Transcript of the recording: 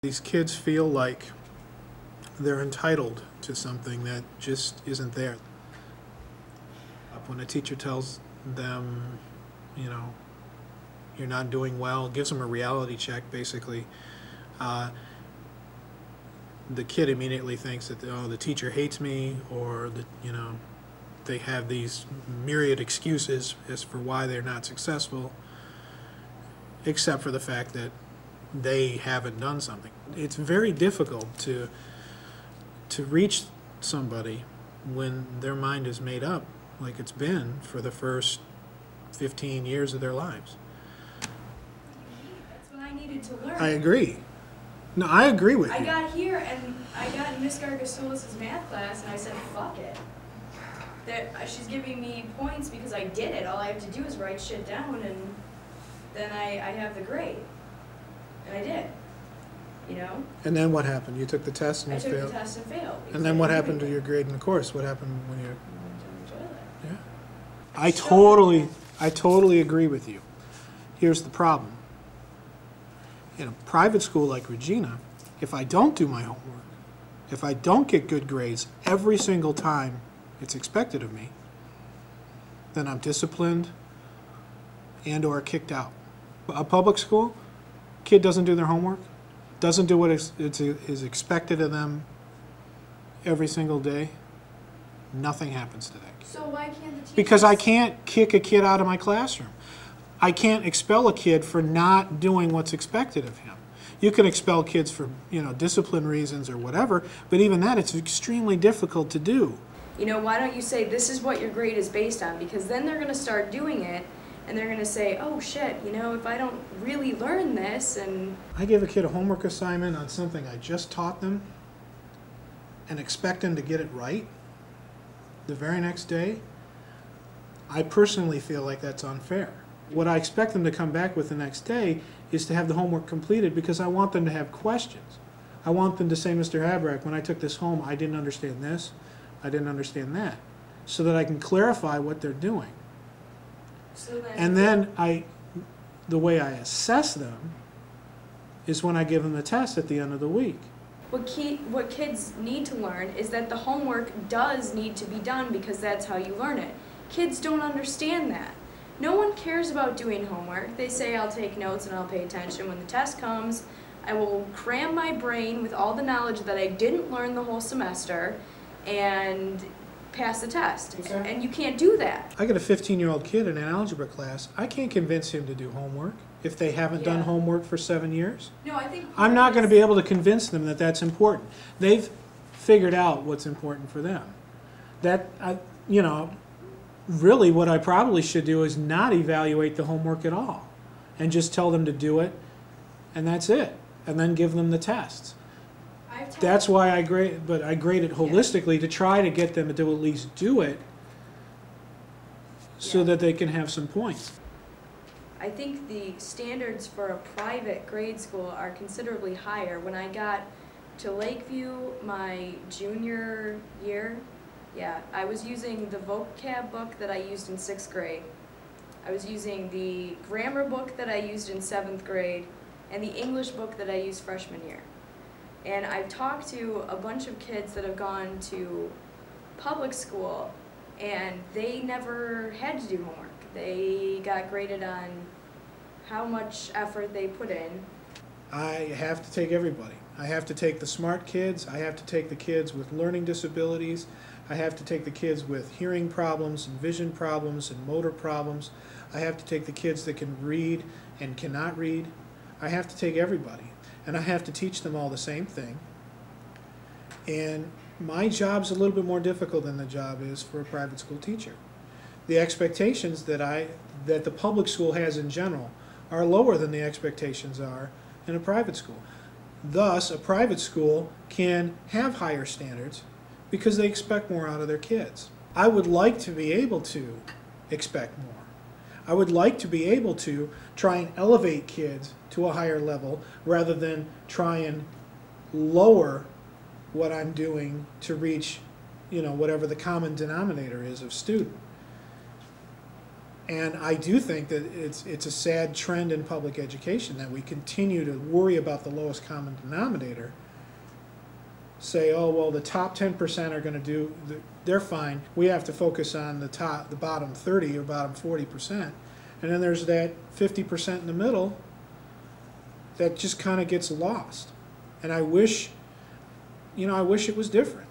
These kids feel like they're entitled to something that just isn't there. When a teacher tells them, you know, you're not doing well, gives them a reality check, basically, the kid immediately thinks that, oh, the teacher hates me, or that, you know, they have these myriad excuses as for why they're not successful, except for the fact that they haven't done something. It's very difficult to reach somebody when their mind is made up like it's been for the first 15 years of their lives. That's what I needed to learn. I agree. No, I agree with you. I got here and I got in Miss Gargasolis' math class and I said, fuck it. She's giving me points because I did it. All I have to do is write shit down and then I have the grade. And I did. You know? And then what happened? You took the test and you failed? I took the test and failed. And then what happened to your grade in the course? What happened when you... Yeah. I totally agree with you. Here's the problem. In a private school like Regina, if I don't do my homework, if I don't get good grades every single time it's expected of me, then I'm disciplined and or kicked out. A public school, kid doesn't do their homework, doesn't do what is expected of them every single day, nothing happens to that kid. So why can't the teachers... Because I can't kick a kid out of my classroom. I can't expel a kid for not doing what's expected of him. You can expel kids for, you know, discipline reasons or whatever, but even that, it's extremely difficult to do. You know, why don't you say this is what your grade is based on? Because then they're going to start doing it, and they're going to say, oh shit, you know, if I don't really learn this, and... I give a kid a homework assignment on something I just taught them and expect them to get it right the very next day. I personally feel like that's unfair. What I expect them to come back with the next day is to have the homework completed because I want them to have questions. I want them to say, Mr. Haberek, when I took this home, I didn't understand this, I didn't understand that, so that I can clarify what they're doing. So then, and then the way I assess them is when I give them the test at the end of the week. What kids need to learn is that the homework does need to be done because that's how you learn it. Kids don't understand that. No one cares about doing homework. They say, I'll take notes and I'll pay attention. When the test comes, I will cram my brain with all the knowledge that I didn't learn the whole semester and pass the test. Okay. And you can't do that. I got a 15-year-old kid in an algebra class. I can't convince him to do homework if they haven't done homework for 7 years. No, I think I'm not going to be able to convince them that that's important. They've figured out what's important for them. You know, really what I probably should do is not evaluate the homework at all and just tell them to do it and that's it, and then give them the tests. That's why I grade it holistically to try to get them to at least do it so that they can have some points. I think the standards for a private grade school are considerably higher. When I got to Lakeview my junior year, I was using the vocab book that I used in 6th grade. I was using the grammar book that I used in 7th grade and the English book that I used freshman year. And I've talked to a bunch of kids that have gone to public school and they never had to do homework. They got graded on how much effort they put in. I have to take everybody. I have to take the smart kids. I have to take the kids with learning disabilities. I have to take the kids with hearing problems and vision problems and motor problems. I have to take the kids that can read and cannot read. I have to take everybody. And I have to teach them all the same thing. And my job's a little bit more difficult than the job is for a private school teacher. The expectations that the public school has in general are lower than the expectations are in a private school. Thus, a private school can have higher standards because they expect more out of their kids. I would like to be able to expect more. I would like to be able to try and elevate kids to a higher level rather than try and lower what I'm doing to reach, you know, whatever the common denominator is of student. And I do think that it's a sad trend in public education that we continue to worry about the lowest common denominator. Say, oh, well, the top 10% are going to do, they're fine. We have to focus on the bottom 30 or bottom 40%. And then there's that 50% in the middle that just kind of gets lost. And I wish, I wish it was different.